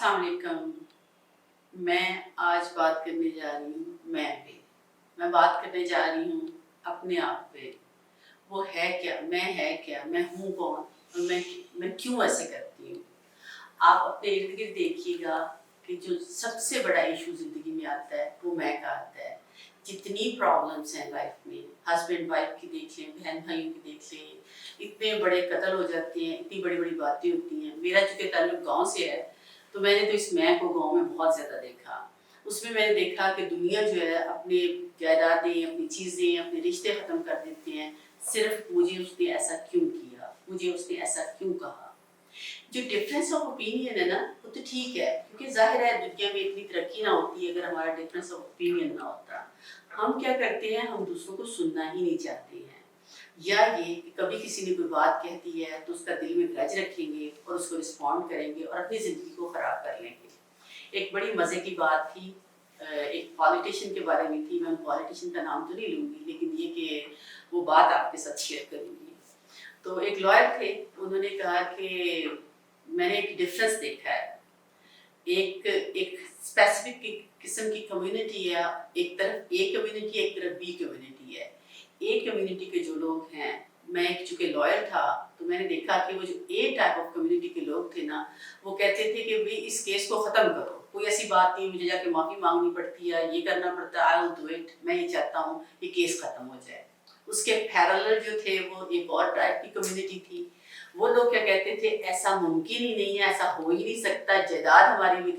अस्सलाम वालेकुम। मैं आज बात करने जा रही हूँ मैं बात करने जा रही हूँ अपने आप पे। वो है क्या, है क्या, मैं हूँ कौन और मैं क्यों ऐसे करती हूँ। आप अपने इर्द गिर्द देखिएगा कि जो सबसे बड़ा इशू ज़िंदगी में आता है वो मैं का आता है। जितनी प्रॉब्लम्स हैं लाइफ में, हस्बैंड वाइफ की देख लें, बहन भाइयों की देख लें, इतने बड़े कत्ल हो जाते हैं, इतनी बड़ी बड़ी बातें होती हैं। मेरा चूँकि ताल्लुक गाँव से है तो मैंने तो इस मैं को गाँव में बहुत ज़्यादा देखा। उसमें मैंने देखा कि दुनिया जो है अपने जायदादें, अपनी चीज़ें, अपने रिश्ते ख़त्म कर देते हैं। सिर्फ मुझे उसने ऐसा क्यों किया, मुझे उसने ऐसा क्यों कहा। जो डिफरेंस ऑफ ओपिनियन है ना, वो तो ठीक है, क्योंकि जाहिर है दुनिया में इतनी तरक्की ना होती अगर हमारा डिफरेंस ऑफ ओपिनियन ना होता। हम क्या करते हैं, हम दूसरों को सुनना ही नहीं चाहते हैं, या ये कि कभी किसी ने कोई बात कह दी है तो उसका दिल में ग्रज रखेंगे और उसको रिस्पॉन्ड करेंगे और अपनी ज़िंदगी को ख़राब कर लेंगे। एक बड़ी मज़े की बात थी, एक पॉलिटिशियन के बारे में थी। मैं पॉलिटिशियन का नाम तो नहीं लूँगी, लेकिन ये कि वो बात आपके साथ शेयर करूँगी। तो एक लॉयर थे, उन्होंने कहा कि मैंने एक डिफरेंस देखा है। एक एक स्पेसिफिक किस्म की कम्युनिटी है, एक तरफ ए कम्युनिटी है, एक तरफ बी कम्युनिटी है। ए कम्युनिटी के जो लोग हैं, मैं चूँकि लॉयर था तो मैंने देखा कि वो जो ए टाइप ऑफ कम्युनिटी के लोग थे ना, वो कहते थे कि भाई इस केस को ख़त्म करो, कोई ऐसी बात नहीं मुझे जाके माफ़ी मांगनी पड़ती है, ये करना पड़ता है, आई विल डू इट, मैं ये चाहता हूँ ये केस ख़त्म हो जाए। उसके पैरेलल जो थे वो एक और टाइप की कम्युनिटी थी। वो लोग क्या कहते थे, ऐसा मुमकिन ही नहीं है, ऐसा हो ही नहीं सकता, जायदाद हमारी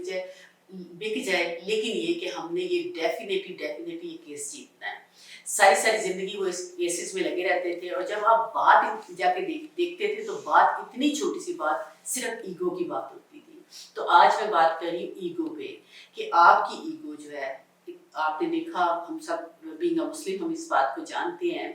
बिक जाए, लेकिन ये कि हमने ये डेफिनेटली ये केस जीतना है। सारी सारी ज़िंदगी वो इस केसेस में लगे रहते थे, और जब आप बात जाके देखते थे तो बात इतनी छोटी सी बात, सिर्फ ईगो की बात होती थी। तो आज मैं बात कर रही हूँ ईगो पे, कि आपकी ईगो जो है, आपने देखा, हम सब बीइंग अ मुस्लिम हम इस बात को जानते हैं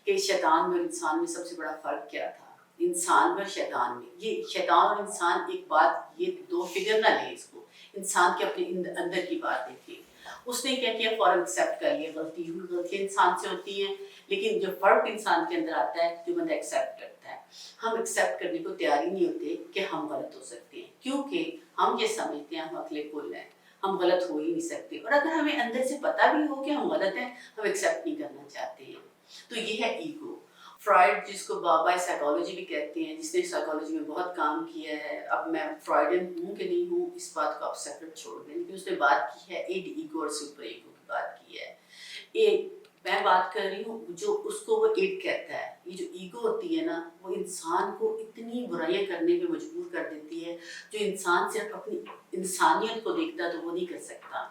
कि शैतान और इंसान में सबसे बड़ा फ़र्क क्या था। इंसान में शैतान में, ये शैतान और इंसान एक बात, ये दो फिगर ना ले इसको, इंसान के अपने अंदर की बात देखिए। उसने क्या किया, फौरन एक्सेप्ट कर लिया, गलती इंसान से होती है, लेकिन जो फर्क इंसान के अंदर आता है, जो बंदा एक्सेप्ट करता है। हम एक्सेप्ट करने को तैयार ही नहीं होते कि हम गलत हो सकते हैं, क्योंकि हम ये समझते हैं हम अकेले कुल हैं, हम गलत हो ही नहीं सकते। और अगर हमें अंदर से पता भी हो कि हम गलत हैं, हम एक्सेप्ट नहीं करना चाहते हैं। तो ये है ईगो। फ्रॉइड, जिसको बाबा साइकोलॉजी भी कहते हैं, जिसने साइकोलॉजी में बहुत काम किया है, अब मैं फ्रॉइडियन हूँ कि नहीं हूँ इस बात को आप सेपरेट छोड़ दें, लेकिन उसने बात की है इड ईगो और सुपर ईगो की बात की है। एक मैं बात कर रही हूँ जो उसको वो इड कहता है। ये जो ईगो होती है ना, वो इंसान को इतनी बुराइयां करने पे मजबूर कर देती है, जो इंसान सिर्फ अपनी इंसानियत को देखता तो वो नहीं कर सकता।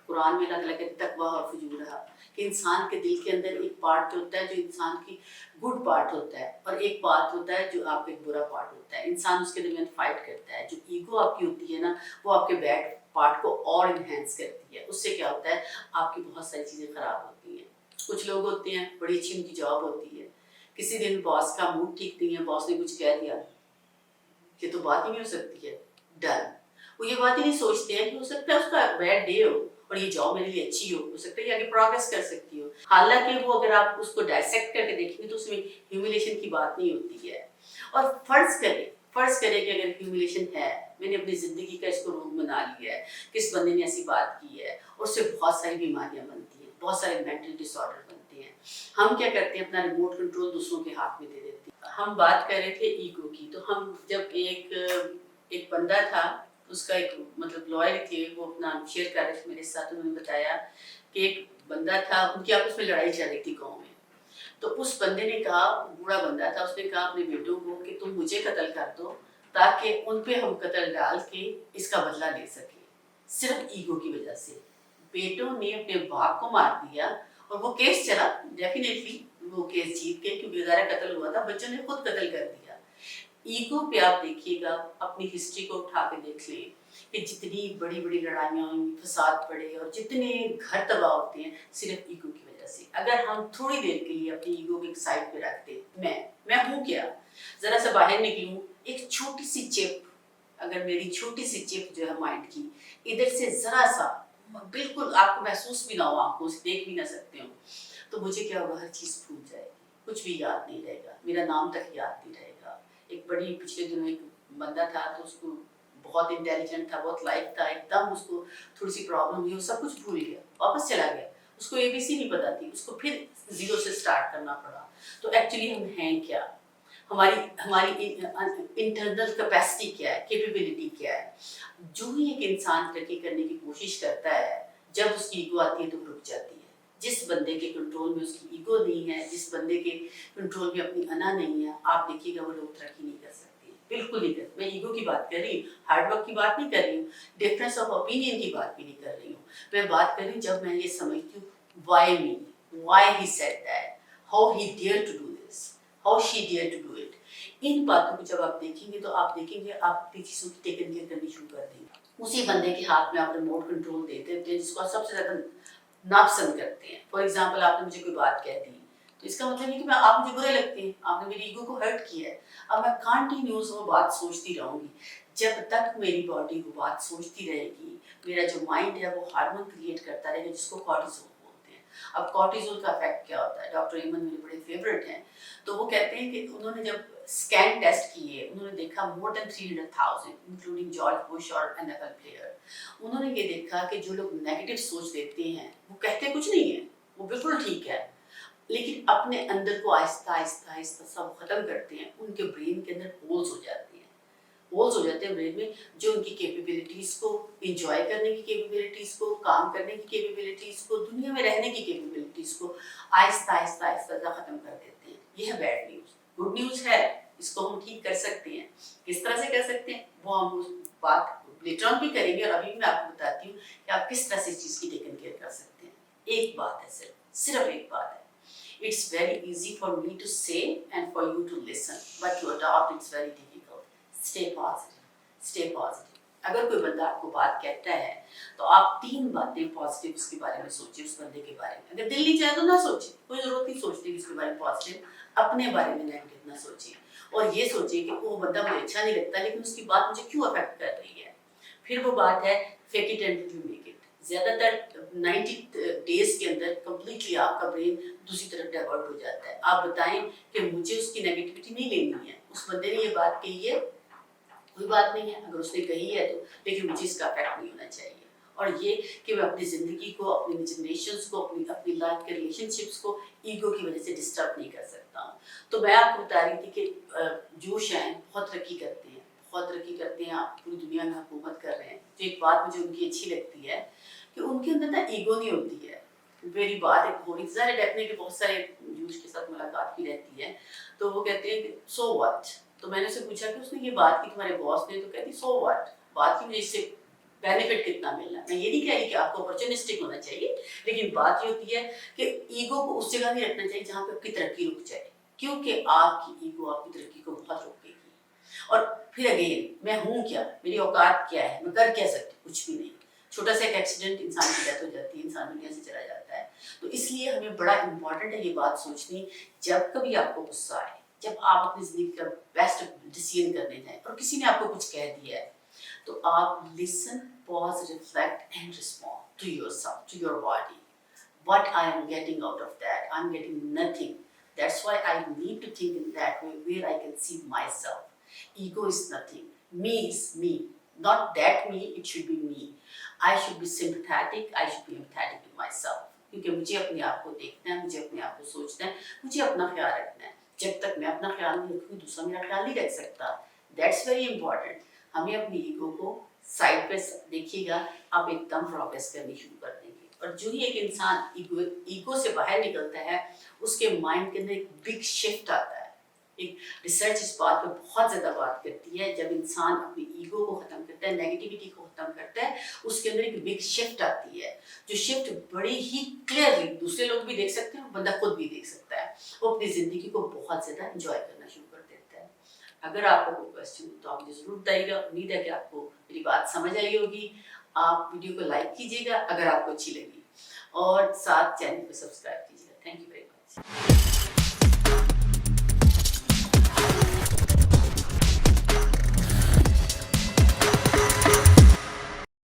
कुरान में अल्लाह ताला कहते तकवा और फजूरहा, कि इंसान के दिल के अंदर एक पार्ट होता है जो इंसान की गुड पार्ट होता है, और एक पार्ट होता है जो आपका एक बुरा पार्ट होता है। इंसान उसके दरमियान फाइट करता है। जो ईगो आपकी होती है ना, वो आपके बैड पार्ट को और इन्हेंस करती है। उससे क्या होता है, आपकी बहुत सारी चीज़ें ख़राब होती हैं। कुछ लोग होते हैं, बड़ी अच्छी उनकी जॉब होती है, किसी दिन बॉस का मूड ठीक नहीं है, बॉस ने कुछ कह दिया, ये तो बात ही नहीं हो सकती है, डन। वो ये बात ही नहीं सोचते हैं कि हो सकता है उसका बैड डे हो और ये जॉब मेरे लिए अच्छी हो सकता है ये आगे प्रोग्रेस कर सकती हो। हालांकि वो अगर आप उसको डायसेक्ट करके देखेंगे तो उसमें ह्यूमिलेशन की बात नहीं होती है। और फर्ज करें कि अगर ह्यूमिलेशन है, मैंने अपनी ज़िंदगी का इसको रोग बना लिया है, किस बंदे ने ऐसी बात की है, और उससे बहुत सारी बीमारियां बनती हैं, बहुत सारे मेंटल डिसऑर्डर बनते हैं। हम क्या करते हैं, अपना रिमोट कंट्रोल दूसरों के हाथ में दे देते हैं। हम बात कर रहे थे ईगो की, तो हम जब एक बंदा था, उसका एक मतलब लॉयर थे, वो अपना शेयर कर रहे थे मेरे साथ। उन्होंने बताया कि एक बंदा था, उनकी आपस में लड़ाई चल रही थी गाँव में। तो उस बंदे ने कहा, बूढ़ा बंदा था, उसने कहा अपने बेटों को कि तुम मुझे कत्ल कर दो ताकि उन पे हम कत्ल डाल के इसका बदला ले सके, सिर्फ ईगो की वजह से। बेटों ने अपने बाप को मार दिया और वो केस चला, डेफिनेटली वो केस जीत गए क्योंकि ज़ाहिर कत्ल हुआ था, बच्चों ने खुद कत्ल कर दिया। ईगो पे आप देखिएगा, अपनी हिस्ट्री को उठा के देख लें कि जितनी बड़ी बड़ी लड़ाइयाँ हुई, फसाद पड़े और जितने घर तबाह होते हैं, सिर्फ ईगो की वजह से। अगर हम थोड़ी देर के लिए अपनी ईगो को एक साइड पे रखते, मैं हूँ क्या, ज़रा सा बाहर निकलूँ, एक छोटी सी चिप, अगर मेरी छोटी सी चिप जो है माइंड की, इधर से ज़रा सा, बिल्कुल आपको महसूस भी ना हो, आंखों से देख भी ना सकते हो, तो मुझे क्या होगा, हर चीज़ भूल जाएगी, कुछ भी याद नहीं रहेगा, मेरा नाम तक याद नहीं रहेगा। एक बड़ी पिछले दिनों एक बंदा था, तो उसको बहुत इंटेलिजेंट था, बहुत लाइक था, एकदम उसको थोड़ी सी प्रॉब्लम हुई, वो सब कुछ भूल गया, वापस चला गया, उसको ABC नहीं पता थी, उसको फिर जीरो से स्टार्ट करना पड़ा। तो एक्चुअली हम हैं क्या, हमारी हमारी इंटरनल कैपेसिटी क्या है, कैपेबिलिटी क्या है। जो ही एक इंसान तरक्की करने की कोशिश करता है, जब उसकी ईगो आती है तो रुक जाती है। जिस बंदे के कंट्रोल में उसकी ईगो नहीं है, जिस बंदे के कंट्रोल में अपनी अना नहीं है, आप देखिएगा वो लोग तरक्की नहीं कर सकते, बिल्कुल नहीं कर। मैं ईगो की बात कर रही हूँ, हार्ड वर्क की बात नहीं कर रही हूँ, डिफरेंस ऑफ ओपिनियन की बात भी नहीं कर रही हूँ। मैं बात कर रही हूँ जब मैं ये समझती हूँ why me, why he said that, how he dare to do this, how she dare to do it. इन बातों को जब आप देखेंगे तो आप देखेंगे आप अपनी चीज़ों की टेकन केयर करनी शुरू कर देंगे। उसी बंदे के हाथ में आप रिमोट कंट्रोल दे देते हैं जिसको आप सबसे ज़्यादा नापसंद करते हैं। फॉर एग्जाम्पल, आपने मुझे कोई बात कह दी, तो इसका मतलब नहीं कि मैं आप मुझे बुरे लगते हैं, आपने मेरी ईगो को हर्ट किया है। अब मैं कंटिन्यूस वो बात सोचती रहूंगी, जब तक मेरी बॉडी वो बात सोचती रहेगी, मेरा जो माइंड है वो हार्मोन क्रिएट करता रहेगा जिसको कॉर्टिसोल बोलते हैं। अब कॉर्टिसोल का इफेक्ट क्या होता है, डॉक्टर एमन मेरे बड़े फेवरेट हैं, तो वो कहते हैं कि उन्होंने जब स्कैन टेस्ट किए, उन्होंने देखा more than 300,000 including George Bush और NFL प्लेयर। उन्होंने ये देखा कि जो लोग नेगेटिव सोच देते हैं वो कहते कुछ नहीं है, वो बिल्कुल ठीक है, लेकिन अपने अंदर को आहिस्ता आहिस्ता आहिस्ता सब खत्म करते हैं, उनके ब्रेन के अंदर होल्स हो जाते हैं, होल्स हो जाते हैं ब्रेन में, जो उनकी कैपेबिलिटीज़ को इंजॉय करने की कैपेबिलिटीज़ को, काम करने की कैपेबिलिटीज़ को, दुनिया में रहने की कैपेबिलिटीज़ को आहिस्ता आहिस्ता आहिस्ता ख़त्म कर देते हैं। ये है बैड न्यूज़। गुड न्यूज़ है, इसको हम ठीक कर सकते हैं। किस तरह से कर सकते हैं वो हम उस बात लेटर ऑन भी करेंगे, और अभी मैं आपको बताती हूँ कि आप किस तरह से इस चीज़ की टेकन केयर कर सकते हैं। एक बात है, सिर्फ एक बात है, it's very easy for me to say and for you to listen, but to adopt it's very difficult. Stay positive, stay positive. अगर कोई बंदा आपको बात कहता है तो आप 3 बातें पॉजिटिव उसके बारे में सोचिए, उस बंदे के बारे में। अगर दिल नहीं चाहे तो ना सोचिए, कोई जरूरत नहीं सोचने की उसके बारे में पॉजिटिव, अपने बारे में नेगेटिव ना सोचिए, और ये सोचिए कि वो बंदा मुझे अच्छा नहीं लगता लेकिन उसकी बात मुझे क्यों अफेक्ट कर रही है। फिर वो बात है fake it and you make it. ज़्यादातर 90 डेज के अंदर कम्प्लीटली आपका ब्रेन दूसरी तरफ डाइवर्ट हो जाता है। आप बताएं कि मुझे उसकी नेगेटिविटी नहीं लेनी है, उस बंदे ने ये बात कही है, कोई बात नहीं है, अगर उसने कही है तो, लेकिन मुझे इसका इफेक्ट नहीं होना चाहिए। और ये कि मैं अपनी ज़िंदगी को, अपनी इमेजिनेशंस को, अपनी लाइफ के रिलेशनशिप्स को ईगो की वजह से डिस्टर्ब नहीं कर सकता हूँ। तो मैं आपको बता रही थी कि जोश हैं बहुत तरक्की करते हैं, बहुत तरक्की करते हैं, आप पूरी दुनिया में हुकूमत कर रहे हैं। तो एक बात मुझे उनकी अच्छी लगती है कि उनके अंदर ना ईगो नहीं होती है। मेरी बात एक हो रही थी, डेफिनेटली बहुत सारे जोश के साथ मुलाकात भी रहती है, तो वो कहते हैं कि सो व्हाट। तो मैंने उससे पूछा कि उसने ये बात की तुम्हारे बॉस ने, तो कहती सो व्हाट, बात की मुझे इससे बेनिफिट कितना मिलना है। मैं ये नहीं कह रही कि आपको अपॉर्चुनिस्टिक होना चाहिए, लेकिन बात ये होती है कि ईगो को उस जगह नहीं रखना चाहिए जहाँ पे आपकी तरक्की रुक जाए, क्योंकि आपकी ईगो आपकी तरक्की को बहुत रोकेगी। और फिर अगेन, मैं हूँ क्या, मेरी औकात क्या है, मैं कर क्या सकती, कुछ भी नहीं। छोटा सा एक एक्सीडेंट, इंसान की डेथ हो जाती है, इंसान दुनिया से चला जाता है। तो इसलिए हमें बड़ा इम्पॉर्टेंट है ये बात सोचनी, जब कभी आपको गुस्सा आए, जब आप अपनी जिंदगी का बेस्ट डिसीजन करने जाएं और किसी ने आपको कुछ कह दिया है, तो आप listen, pause, reflect and respond to yourself, to your body. What I am getting out of that? I'm getting nothing. That's why I need to think in that way, where I can see myself. Ego is nothing. Me is me. Not that me, it should be me. I should be sympathetic, I should be empathetic with myself. क्योंकि मुझे अपने आप को देखना है, मुझे अपने आप को सोचना है, मुझे अपना ख्याल रखना है। जब तक मैं अपना ख्याल नहीं रखूँगी, दूसरा मेरा ख्याल नहीं रख सकता। That's very important. हमें अपनी ईगो को साइड पे देखिएगा, आप एकदम प्रोग्रेस करनी शुरू कर देंगे। और जो ही एक इंसान ईगो से बाहर निकलता है, उसके माइंड के अंदर एक बिग शिफ्ट आता है। एक रिसर्च इस बात पे बहुत ज़्यादा बात करती है, जब इंसान अपनी ईगो को ख़त्म करता है, नेगेटिविटी को ख़त्म करता है, उसके अंदर एक बिग शिफ्ट आती है, जो शिफ्ट बड़ी ही क्लियरली दूसरे लोग भी देख सकते हैं, बंदा खुद भी देख सकता है। वो अपनी ज़िंदगी को बहुत ज़्यादा इंजॉय करना शुरू कर देता है। अगर आपको कोई क्वेश्चन हो तो आप मुझे ज़रूर बताइएगा। उम्मीद है कि आपको मेरी बात समझ आई होगी। आप वीडियो को लाइक कीजिएगा अगर आपको अच्छी लगी, और साथ चैनल को सब्सक्राइब कीजिएगा। Thank you very much.